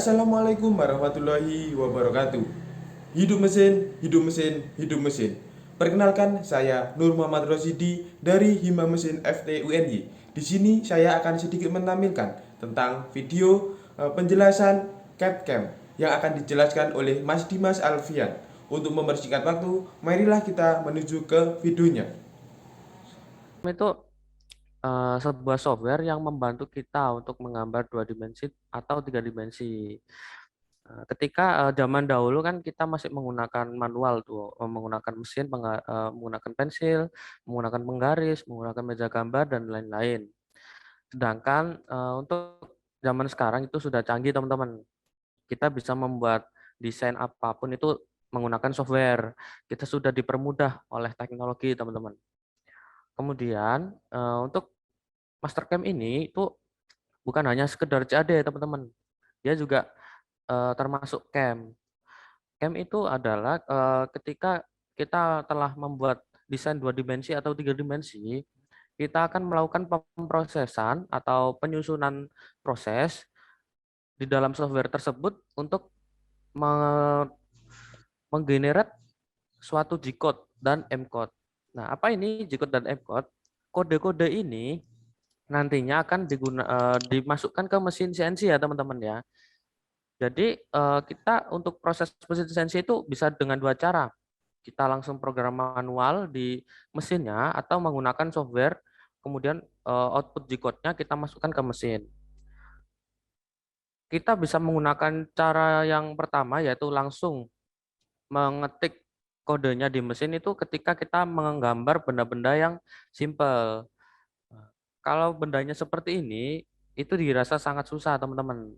Assalamualaikum warahmatullahi wabarakatuh. Hidup mesin, hidup mesin, hidup mesin. Perkenalkan, saya Nur Muhammad Rosidi dari Hima Mesin FT UNY. Di sini saya akan sedikit menampilkan tentang video penjelasan CAD-CAM yang akan dijelaskan oleh Mas Dimas Alfian. Untuk mempersingkat waktu, marilah kita menuju ke videonya. Itu sebuah software yang membantu kita untuk menggambar dua dimensi atau tiga dimensi. Ketika zaman dahulu kan kita masih menggunakan manual tuh, menggunakan mesin, menggunakan pensil, menggunakan penggaris, menggunakan meja gambar dan lain-lain. Sedangkan untuk zaman sekarang itu sudah canggih teman-teman. Kita bisa membuat desain apapun itu menggunakan software. Kita sudah dipermudah oleh teknologi teman-teman. Kemudian untuk Mastercam ini itu bukan hanya sekedar CAD teman-teman. Dia juga termasuk CAM. CAM itu adalah ketika kita telah membuat desain dua dimensi atau tiga dimensi, kita akan melakukan pemrosesan atau penyusunan proses di dalam software tersebut untuk menggenerate suatu G-code dan M-code. Nah, apa ini G-code dan M-code? Kode-kode ini nantinya akan dimasukkan ke mesin CNC ya teman-teman ya. Jadi kita untuk proses mesin CNC itu bisa dengan dua cara. Kita langsung program manual di mesinnya atau menggunakan software, kemudian output G-code-nya kita masukkan ke mesin. Kita bisa menggunakan cara yang pertama yaitu langsung mengetik kodenya di mesin itu ketika kita menggambar benda-benda yang simple. Kalau bendanya seperti ini, itu dirasa sangat susah, teman-teman.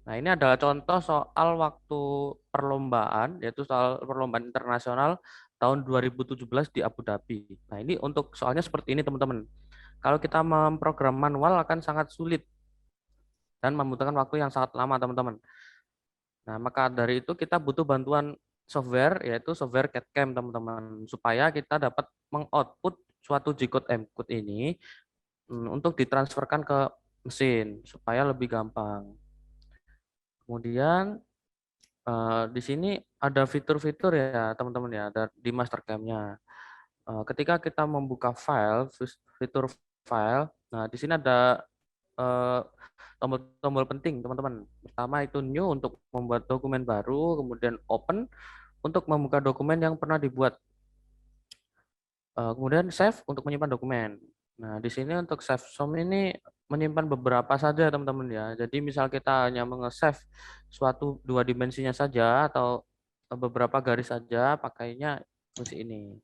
Nah, ini adalah contoh soal waktu perlombaan, yaitu soal perlombaan internasional tahun 2017 di Abu Dhabi. Nah, ini untuk soalnya seperti ini, teman-teman. Kalau kita memprogram manual akan sangat sulit dan membutuhkan waktu yang sangat lama, teman-teman. Nah, maka dari itu kita butuh bantuan software, yaitu software CAD-CAM, teman-teman, supaya kita dapat mengoutput suatu G-code M-code ini untuk ditransferkan ke mesin supaya lebih gampang. Kemudian di sini ada fitur-fitur ya teman-teman ya, ada di Mastercam-nya. Ketika kita membuka file, fitur file, nah di sini ada eh, tombol-tombol penting teman-teman. Pertama itu new untuk membuat dokumen baru, kemudian open untuk membuka dokumen yang pernah dibuat. Kemudian save untuk menyimpan dokumen. Nah, di sini untuk save som ini menyimpan beberapa saja teman-teman ya. Jadi misal kita hanya menge-save suatu dua dimensinya saja atau beberapa garis saja, pakainya fungsi ini.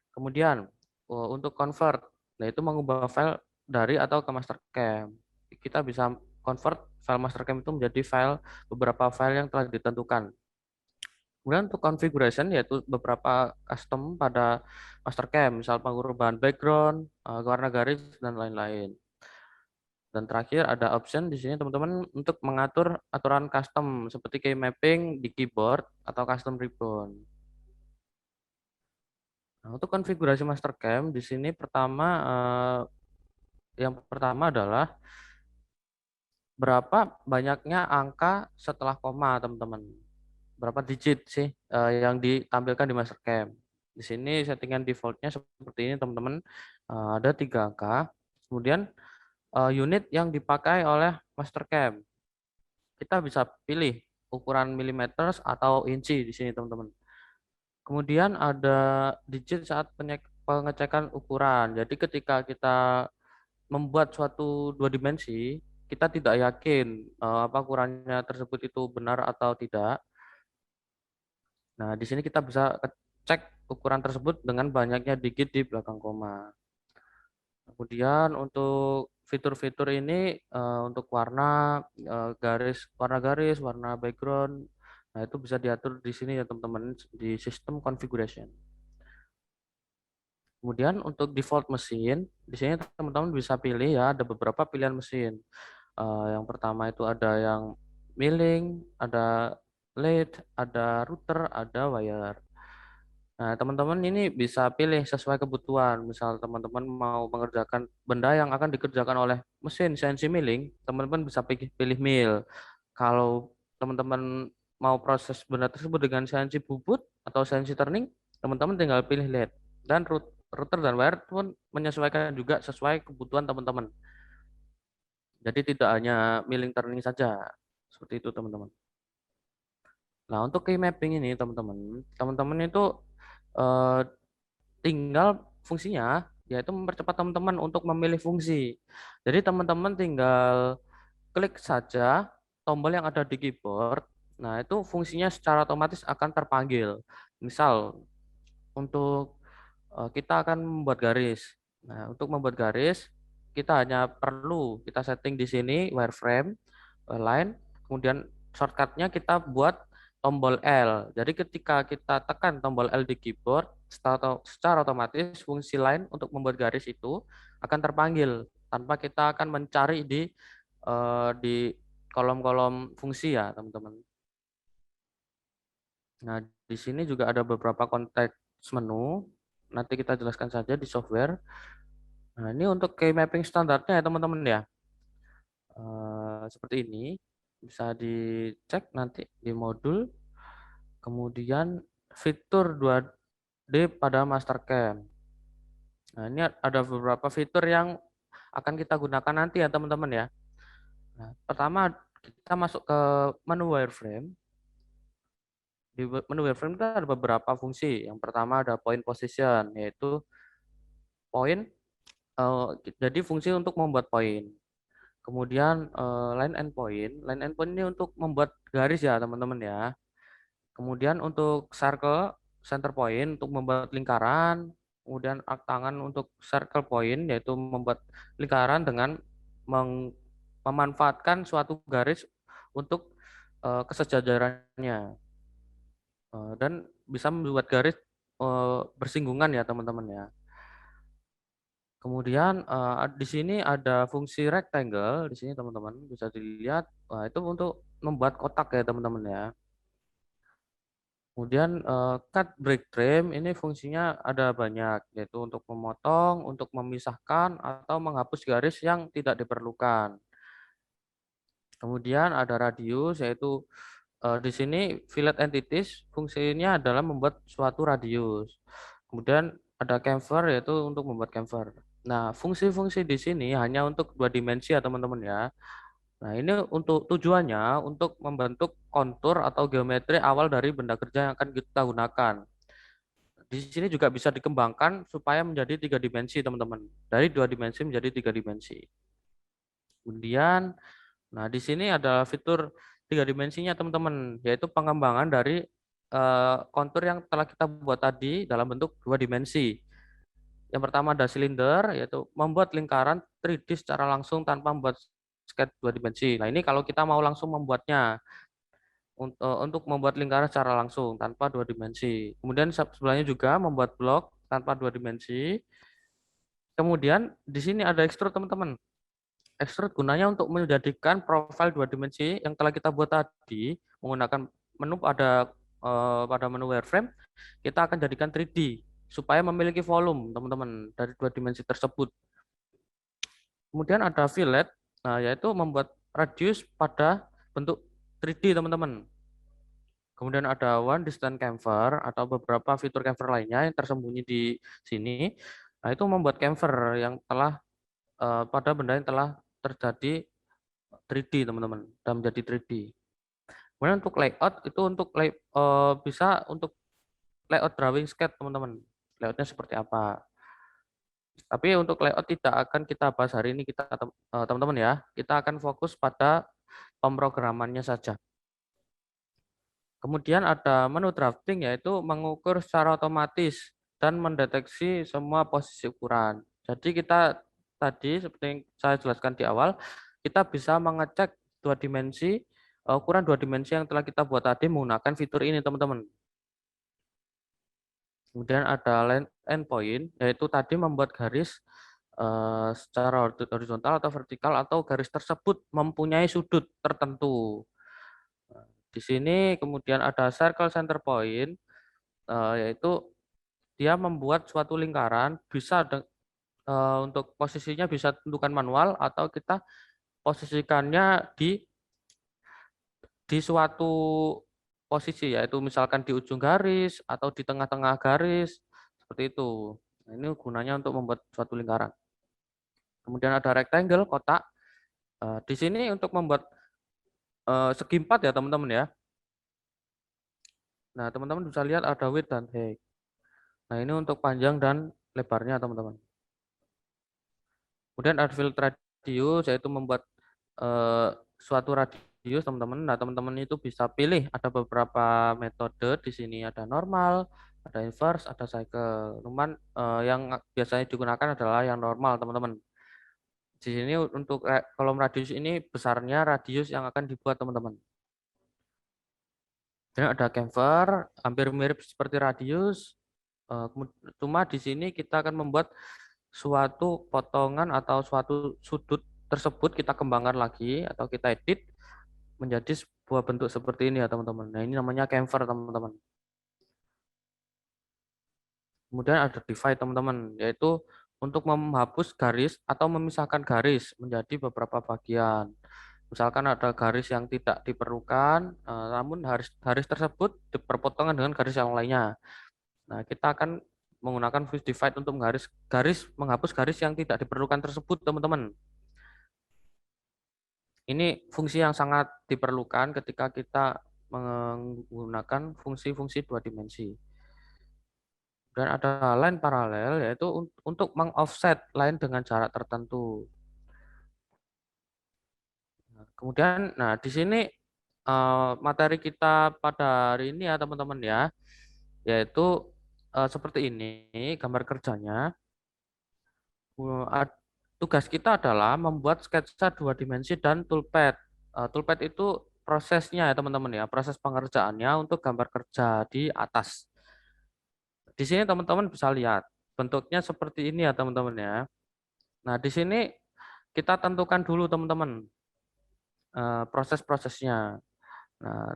Kemudian untuk convert, nah itu mengubah file dari atau ke Mastercam. Kita bisa convert file Mastercam itu menjadi file beberapa file yang telah ditentukan. Kemudian untuk configuration yaitu beberapa custom pada Mastercam, misal penguruban background, warna garis dan lain-lain. Dan terakhir ada option di sini teman-teman untuk mengatur aturan custom seperti key mapping di keyboard atau custom ribbon. Nah, untuk konfigurasi Mastercam di sini yang pertama adalah berapa banyaknya angka setelah koma teman-teman. Berapa digit sih yang ditampilkan di Mastercam. Di sini settingan defaultnya seperti ini teman-teman. Ada 3 angka. Kemudian unit yang dipakai oleh Mastercam. Kita bisa pilih ukuran milimeter atau inci di sini teman-teman. Kemudian ada digit saat pengecekan ukuran. Jadi ketika kita membuat suatu dua dimensi, kita tidak yakin apa ukurannya tersebut itu benar atau tidak. Nah, di sini kita bisa cek ukuran tersebut dengan banyaknya digit di belakang koma. Kemudian untuk fitur-fitur ini untuk warna garis, warna background, nah itu bisa diatur di sini ya teman-teman di sistem configuration. Kemudian untuk default mesin, di sini teman-teman bisa pilih ya ada beberapa pilihan mesin. Yang pertama itu ada yang milling, ada lathe, ada router, ada wire. Nah, teman-teman ini bisa pilih sesuai kebutuhan. Misal teman-teman mau mengerjakan benda yang akan dikerjakan oleh mesin CNC milling, teman-teman bisa pilih mill. Kalau teman-teman mau proses benda tersebut dengan CNC bubut atau CNC turning, teman-teman tinggal pilih LED. Dan router dan wire pun menyesuaikan juga sesuai kebutuhan teman-teman. Jadi tidak hanya milling turning saja. Seperti itu, teman-teman. Nah, untuk key mapping ini, teman-teman itu eh, tinggal fungsinya yaitu mempercepat teman-teman untuk memilih fungsi. Jadi teman-teman tinggal klik saja tombol yang ada di keyboard. Nah, itu fungsinya secara otomatis akan terpanggil. Misal, untuk kita akan membuat garis. Nah, untuk membuat garis, kita hanya perlu kita setting di sini wireframe, line, kemudian shortcutnya kita buat tombol L. Jadi ketika kita tekan tombol L di keyboard, secara otomatis fungsi line untuk membuat garis itu akan terpanggil tanpa kita akan mencari di kolom-kolom fungsi ya, teman-teman. Nah, di sini juga ada beberapa konteks menu. Nanti kita jelaskan saja di software. Nah, ini untuk key mapping standarnya ya, teman-teman ya. Seperti ini. Bisa dicek nanti di modul. Kemudian fitur 2D pada Mastercam. Nah, ini ada beberapa fitur yang akan kita gunakan nanti ya, teman-teman ya. Nah, pertama kita masuk ke menu wireframe. Di menu wireframe itu ada beberapa fungsi. Yang pertama ada point position, yaitu point, jadi fungsi untuk membuat poin. Kemudian line and point. Line and point ini untuk membuat garis ya, teman-teman ya. Kemudian untuk circle, center point untuk membuat lingkaran. Kemudian arc tangan untuk circle point, yaitu membuat lingkaran dengan memanfaatkan suatu garis untuk kesejajarannya. Dan bisa membuat garis bersinggungan ya, teman-teman ya. Kemudian di sini ada fungsi rectangle, di sini teman-teman bisa dilihat. Itu untuk membuat kotak ya, teman-teman ya. Kemudian cut break frame ini fungsinya ada banyak, yaitu untuk memotong, untuk memisahkan atau menghapus garis yang tidak diperlukan. Kemudian ada radius, yaitu di sini fillet entities fungsinya adalah membuat suatu radius. Kemudian ada chamfer, yaitu untuk membuat chamfer. Nah, fungsi-fungsi di sini hanya untuk 2 dimensi ya, teman-teman ya. Nah, ini untuk tujuannya untuk membentuk kontur atau geometri awal dari benda kerja yang akan kita gunakan. Di sini juga bisa dikembangkan supaya menjadi 3 dimensi, teman-teman. Dari 2 dimensi menjadi 3 dimensi. Kemudian, nah di sini ada fitur 3 dimensinya, teman-teman, yaitu pengembangan dari kontur yang telah kita buat tadi dalam bentuk 2 dimensi. Yang pertama ada silinder, yaitu membuat lingkaran 3D secara langsung tanpa membuat sketch 2 dimensi. Nah, ini kalau kita mau langsung membuatnya untuk membuat lingkaran secara langsung tanpa 2 dimensi. Kemudian sebelahnya juga membuat blok tanpa 2 dimensi. Kemudian di sini ada extrude, teman-teman. Extrude gunanya untuk menjadikan profil 2 dimensi yang telah kita buat tadi menggunakan menu pada menu wireframe, kita akan jadikan 3D supaya memiliki volume, teman-teman, dari 2 dimensi tersebut. Kemudian ada fillet, nah, yaitu membuat radius pada bentuk 3D, teman-teman. Kemudian ada one distance chamfer atau beberapa fitur chamfer lainnya yang tersembunyi di sini. Nah, itu membuat chamfer yang telah pada benda yang telah terjadi 3D, teman-teman, dan menjadi 3D. Kemudian untuk layout itu untuk bisa untuk layout drawing sketch, teman-teman. Layoutnya seperti apa? Tapi untuk layout tidak akan kita bahas hari ini, kita teman-teman ya. Kita akan fokus pada pemrogramannya saja. Kemudian ada menu drafting, yaitu mengukur secara otomatis dan mendeteksi semua posisi ukuran. Jadi kita tadi seperti yang saya jelaskan di awal, kita bisa mengecek 2 dimensi, ukuran 2 dimensi yang telah kita buat tadi menggunakan fitur ini, teman-teman. Kemudian ada line endpoint, yaitu tadi membuat garis secara horizontal atau vertikal atau garis tersebut mempunyai sudut tertentu. Di sini kemudian ada circle center point, yaitu dia membuat suatu lingkaran bisa untuk posisinya bisa tentukan manual atau kita posisikannya di di suatu posisi, yaitu misalkan di ujung garis atau di tengah-tengah garis, seperti itu. Nah, ini gunanya untuk membuat suatu lingkaran. Kemudian ada rectangle, kotak. Di sini untuk membuat segi 4 ya teman-teman ya. Nah, teman-teman bisa lihat ada width dan height. Nah, ini untuk panjang dan lebarnya teman-teman. Kemudian ada field radius, yaitu membuat suatu radius teman-teman. Nah, teman-teman itu bisa pilih, ada beberapa metode di sini, ada normal, ada inverse, ada cycle. Cuman yang biasanya digunakan adalah yang normal teman-teman. Di sini untuk kolom radius ini besarnya radius yang akan dibuat teman-teman. Dan ada chamfer, hampir mirip seperti radius. Cuma di sini kita akan membuat suatu potongan atau suatu sudut tersebut kita kembangkan lagi atau kita edit menjadi sebuah bentuk seperti ini ya teman-teman. Nah, ini namanya chamfer teman-teman. Kemudian ada divide teman-teman, yaitu untuk menghapus garis atau memisahkan garis menjadi beberapa bagian. Misalkan ada garis yang tidak diperlukan, namun garis tersebut diperpotongan dengan garis yang lainnya. Nah, kita akan menggunakan fuse divide untuk menghapus garis yang tidak diperlukan tersebut, teman-teman. Ini fungsi yang sangat diperlukan ketika kita menggunakan fungsi-fungsi dua dimensi. Dan ada line paralel, yaitu untuk mengoffset line dengan jarak tertentu. Kemudian, nah di sini materi kita pada hari ini ya teman-teman ya, yaitu seperti ini gambar kerjanya. Tugas kita adalah membuat sketsa dua dimensi dan toolpad. Toolpad itu prosesnya ya teman-teman ya, proses pengerjaannya untuk gambar kerja di atas. Di sini teman-teman bisa lihat bentuknya seperti ini ya teman-teman ya. Nah, di sini kita tentukan dulu teman-teman proses-prosesnya. Nah,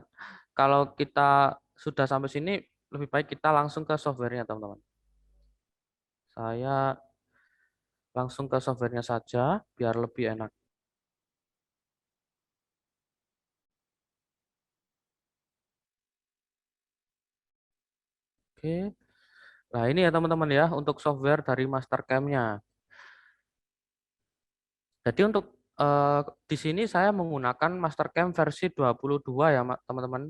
kalau kita sudah sampai sini, lebih baik kita langsung ke softwarenya teman-teman. Saya langsung ke softwarenya saja, biar lebih enak. Oke, nah ini ya teman-teman ya, untuk software dari Mastercam-nya. Jadi untuk di sini saya menggunakan Mastercam versi 22 ya teman-teman.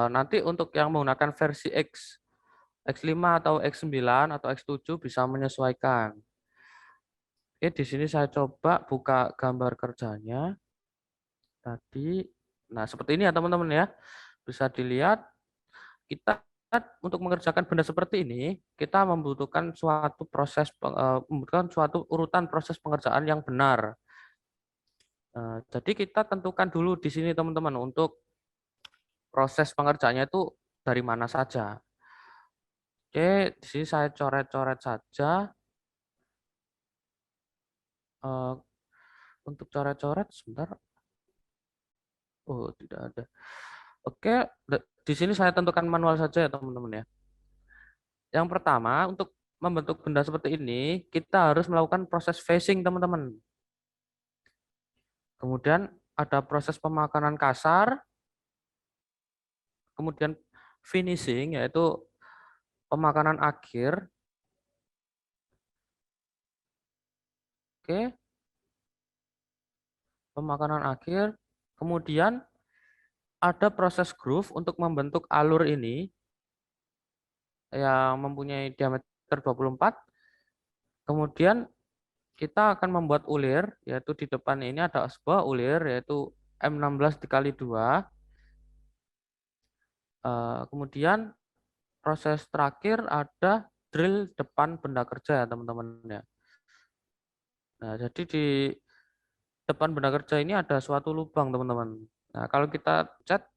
Nanti untuk yang menggunakan versi X5 atau X9 atau X7 bisa menyesuaikan. Oke, di sini saya coba buka gambar kerjanya tadi. Nah, seperti ini ya teman-teman ya. Bisa dilihat kita untuk mengerjakan benda seperti ini, kita membutuhkan membutuhkan suatu urutan proses pengerjaan yang benar. Jadi kita tentukan dulu di sini teman-teman untuk proses pengerjaannya itu dari mana saja. Oke, di sini saya coret-coret saja. Untuk coret-coret sebentar. Oh, tidak ada. Oke, di sini saya tentukan manual saja ya teman-teman ya. Yang pertama, untuk membentuk benda seperti ini, kita harus melakukan proses facing teman-teman. Kemudian ada proses pemakanan kasar, kemudian finishing, yaitu pemakanan akhir. Oke, pemakanan akhir. Kemudian ada proses groove untuk membentuk alur ini yang mempunyai diameter 24. Kemudian kita akan membuat ulir, yaitu di depan ini ada sebuah ulir, yaitu M16 dikali 2. Kemudian proses terakhir ada drill depan benda kerja ya teman-teman ya. Nah, jadi di depan benda kerja ini ada suatu lubang teman-teman. Nah, kalau kita cat